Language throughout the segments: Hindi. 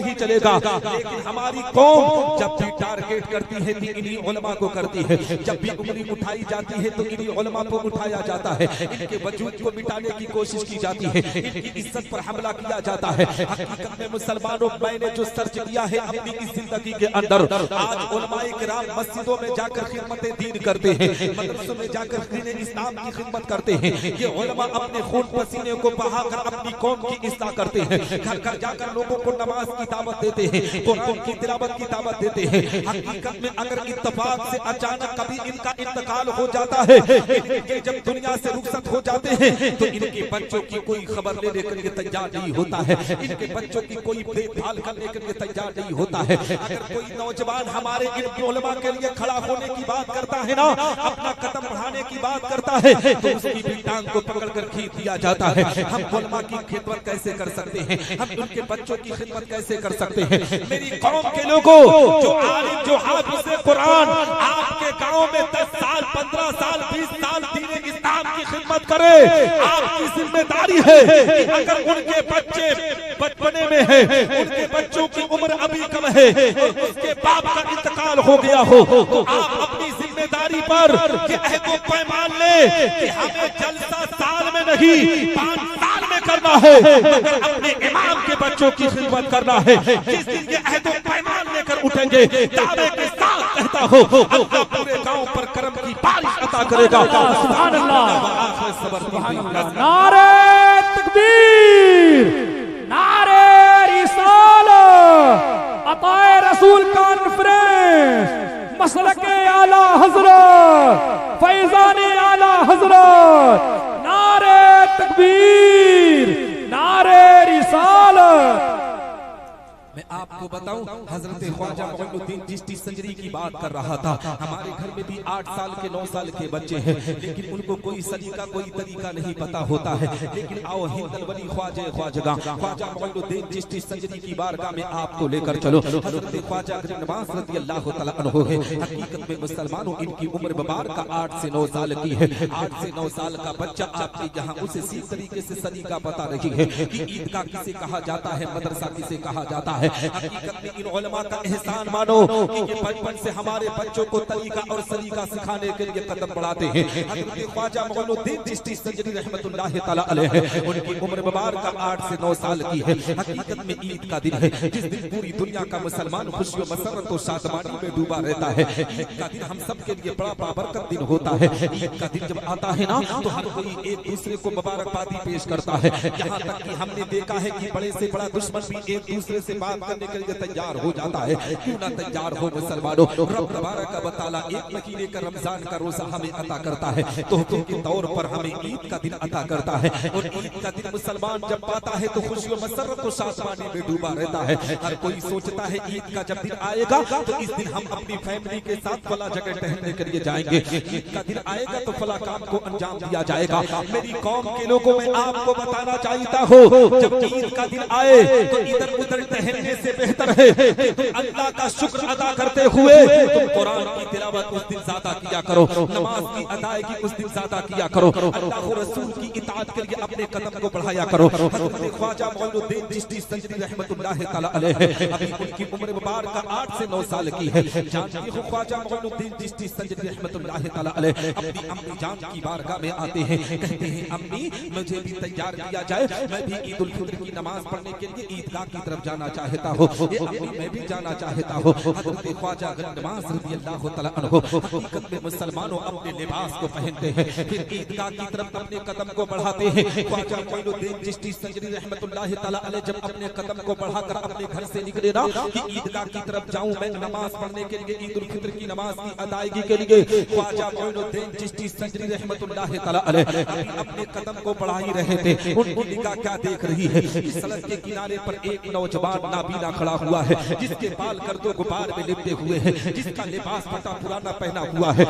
नहीं चलेगा। लेकिन हमारी कौम जब भी टारगेट करती है तो इन्हीं उलमा को करती है, जब भी उंगली उठाई जाती है तो इन्हीं उलमा को उठाया जाता है, इनके वजूद को मिटाने की कोशिश की जाती है, इनकी इज्जत पर हमला किया जाता है। हकीकत में मुसलमानों, मैंने जो सर्च किया है अपनी इस जिंदगी के अंदर, आज उलमाए किराम मस्जिदों में जाकर खिदमत दीन करते हैं, मदरसों में जाकर दीन इस्लाम की खिदमत करते हैं। ये उलमा अपने खून पसीने को बहाकर अपनी कौम की इस्लाह करते हैं, घर घर जाकर लोगों को नमाज की दावत देते हैं, कुरान की तिलावत की दावत देते हैं। हकीकत में अगर इत्तफाक से अचानक कभी इनका इंतकाल हो जाता है, इनके जब दुनिया से रुखसत हो जाते हैं तो इनके बच्चों की कोई खबर लेने के लिए तैयार नहीं होता है, इनके बच्चों की कोई देखभाल करने के लिए तैयार नहीं होता है। अगर कोई नौजवान हमारे इन उलमा के लिए खड़ा होने की बात करता है ना, अपना कदम बढ़ाने की बात करता है, तो उसकी भी टांग को पकड़कर खींच दिया जाता है। हम उलमा की खिदमत कैसे कर सकते हैं, हम उनके बच्चों की खिदमत कैसे कर सकते हैं। मेरी कौम के लोगों, जो आलिम, जो हाफिज़ कुरान आपके गांव में 10 साल, 15 साल, 20 साल दीन इस्लाम की खिदमत करे, आपकी जिम्मेदारी है कि अगर उनके बच्चे बचपने में है, उनके बच्चों की उम्र अभी कम है और उसके बाप का इंतकाल हो गया हो, तो आप अपनी जिम्मेदारी पर ये अहद पैमान ले कि हमें जलसा साल में नहीं 5 साल में करना है, मगर अपने इमाम के बच्चों की खिदमत करना है। जिस दिन ये अहद पैमान लेकर उठेंगे, दावे के साथ कहता हो, अल्लाह पूरे गांव पर करम की बारिश अता करेगा। सुभान अल्लाह, सुभान अल्लाह। नारे तकबीर, नारे रिसालत, अताए रसूल कॉन्फ्रेंस, मसलके आला हजरत, फैजाने आला हजरत, नारे तकबीर, नारे रिसालत। मैं आपको बताऊं, हजरत ख्वाजा मोइनुद्दीन चिश्ती संजरी की बात कर रहा था। हमारे घर में भी 8 साल के 9 साल के बच्चे हैं, लेकिन उनको कोई सलीका, कोई तरीका नहीं पता होता है। लेकिन आओ हिंदल वली ख्वाजा ख्वाजगा ख्वाजा मोइनुद्दीन चिश्ती संजरी की बारगाह में आपको लेकर चलो। हजरत ख्वाजा नवाज रज़ी अल्लाह तआला अन्हु है। हकीकत में मुसलमानों, इनकी उम्र मुबारक 8 से 9 साल की है। 8 से 9 साल का बच्चा आपके यहाँ उसे इसी तरीके से सलीका पता नहीं है कि ईदगाह किसे कहा जाता है, मदरसा किसे कहा जाता है। हकीकत में इन उलमा का एहसान मानो कि ये बचपन से हमारे बच्चों को तरीका और सलीका सिखाने के लिए कदम बढ़ाते हैं। हजरत ख्वाजा मोइनुद्दीन चिश्ती संजरी रहमतुल्लाह तआला अलैह, उनकी उम्र मुबारक 8 से 9 साल की है। हकीकत में ईद का दिन है, जिस दिन पूरी दुनिया का मुसलमान खुशियों, मसरत और शादमानी में डूबा रहता है। ईद का दिन हम सब के लिए बड़ा बाबरकत दिन होता है। ईद का दिन जब आता है ना, तो हर कोई एक दूसरे को मुबारकबादी पेश करता है। यहाँ तक कि हमने देखा है कि बड़े से बड़ा दुश्मन भी एक दूसरे से बात करने के लिए तैयार हो जाता है। क्यों ना तैयार हो मुसलमानों, रब तबारक व तआला 1 महीने का रमजान का रोजा हमें अता करता है, तोहफे के तौर पर हमें ईद का दिन अता करता है। और ईद का दिन मुसलमान जब पाता है तो खुशियों, मसरत और शादमानी में डूबा रहता है। हर कोई सोचता है ईद का जब दिन आएगा तो इस दिन हम अपनी फैमिली के साथ फला जगह टहलने के लिए जाएंगे, ईद का दिन आएगा तो फला काम को अंजाम दिया जाएगा। मेरी कौम के लोगों में आपको बताना चाहता हो, जब ईद का दिन आए तो इधर उधर टहलने से बेहतर है तुम अल्लाह का शुक्र अदा करते हुए तुम कुरान की तिलावत उस दिन ज्यादा किया करो, नमाज की अदायगी उस दिन ज्यादा किया करो, अल्लाह और रसूल की इताअत के लिए अपने कदम को बढ़ाया करो। हज़रत ख्वाजा मोइनुद्दीन चिश्ती संजरी रहमतुल्लाह तआला अलैह, अभी उनकी उम्र मुबारक 8 से 9 साल की है। जानती हो ख्वाजा मोइनुद्दीन चिश्ती संजरी रहमतुल्लाह तआला अलैह अपनी अम्मी जान की बारगाह में आते हैं, कहते हैं अम्मी मुझे भी तैयार किया जाए, मैं भी ईद उल फितर की नमाज पढ़ने के लिए ईदगाह की तरफ जाना चाहता हूँ, मैं भी जाना चाहता हूँ। हज़रत ख्वाजा नवाज रज़ी अल्लाह तआला अन्हु हकीकत में मुसलमानों अपने लिबास को पहनते हैं, फिर ईदगाह की तरफ अपने कदम को बढ़ाते हैं। ख्वाजा मोइनुद्दीन चिश्ती संजरी रहमतुल्लाह तआला अलैह जब अपने कदम को बढ़ाकर अपने घर से निकले ना कि ईदगाह की तरफ जाऊं मैं नमाज पढ़ने के लिए, ईद उल फितर की नमाज की अदायगी के लिए, ख्वाजा मोइनुद्दीन चिश्ती संजरी रहमतुल्लाह तआला अलैह अपने कदम को बढ़ा ही रहे थे। उनकी निगाह क्या देख रही है, इस सड़क के किनारे पर एक नौजवान नाबीना खड़ा हुआ है, जिसके बाल गर्दो गुबार में लिपटे हुए हैं, जिसका लिबास फटा पुराना पहना हुआ है।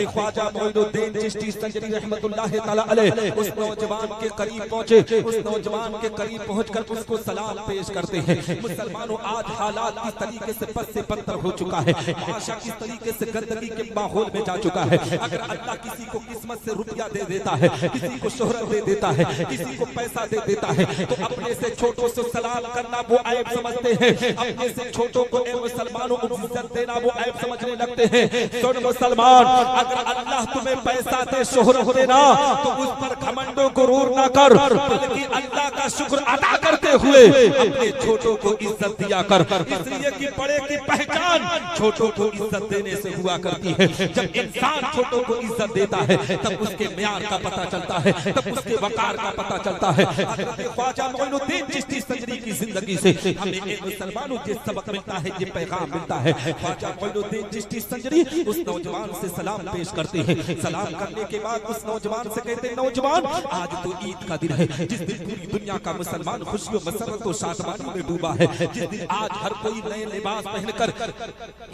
ख्वाजा मोइनुद्दीन चिश्ती संजरी रहमतुल्लाह तआला अलैह उस नौजवान के करीब पहुंचे, उस नौजवान के करीब पहुंचकर उसको सलाम पेश करते हैं। मुसलमानों, आज हालात किस तरीके से पद से पत्थर हो चुका है, माशा किस तरीके से गंदगी के माहौल में जा चुका है। अगर अल्लाह किसी को किस्मत से रुपया दे देता है, किसी को शोहरत दे देता है, किसी को पैसा दे देता है, तो अपने से छोटों से सलाम करना वो ऐब समझते हैं, अपने से छोटों को ए मुसलमानों को इज्जत देना वो ऐब समझने लगते हैं। सुन मुसलमान, अगर अल्लाह तुम्हें पैसा दे, शोहरत देना, तो उस पर घमंडो गुरूर ना कर, बल्कि अल्लाह का शुक्र अदा करते हुए अपने छोटों को इज्जत दिया कर। इसलिए कि बड़े की पहचान छोटों को इज्जत देने से हुआ करती है। जब इंसान छोटों को इज्जत देता है तब उसके म्यार का पता चलता है, तब उसके वकार का पता चलता है। हज़रत ख्वाजा मोइनुद्दीन चिश्ती संजरी की जिंदगी से हमें एक मुसलमानों के सबक मिलता है, ये पैगाम मिलता है। ख्वाजा मोइनुद्दीन चिश्ती संजरी उस नौजवान से सलाम पेश करते हैं। सलाम करने के बाद उस नौजवान से कहते हैं, नौजवान आज तो ईद का दिन है, जिस दिन पूरी दुनिया का मुसलमान खुशियों मसरत और शादमानी में डूबा है, जिस दिन आज हर कोई नए लिबास पहनकर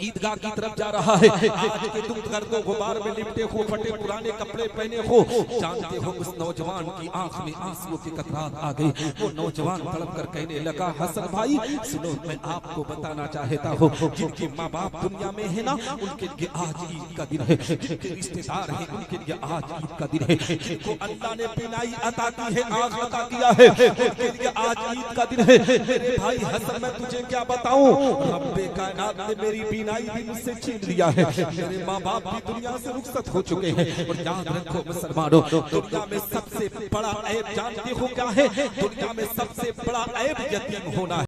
ईदगाह की तरफ जा रहा है। आज के तुम गर्दो गुबार में लिपटे हो, फटे पुराने कपड़े पहने हो, जानते हो उस नौजवान की आंख में आंसुओं की कतरात आ गई। वो नौजवान तड़प कर कहने लगा, हसन भाई सुनो, मैं आपको बताना चाहता हूँ, जिनके माँ बाप दुनिया में है ना, उनके लिए आज ईद का दिन है, जिनके रिश्तेदार हैं उनके लिए आज ईद का दिन है, जिनको अल्लाह ने बिनाई अता की है, आँख अता किया है, उनके लिए आज ईद का दिन है। मेरे भाई हसन, मैं तुझे क्या बताऊं, रब्बे कायनात ने मेरी बीनाई भी मुझसे छीन लिया है, मेरे माँ बाप भी दुनिया से रुखसत हो चुके हैं। और याद रखो मुसलमानों, दुनिया में सबसे बड़ा ऐब जानते हो क्या है? दुनिया में सबसे बड़ा ऐब यतीम होना है।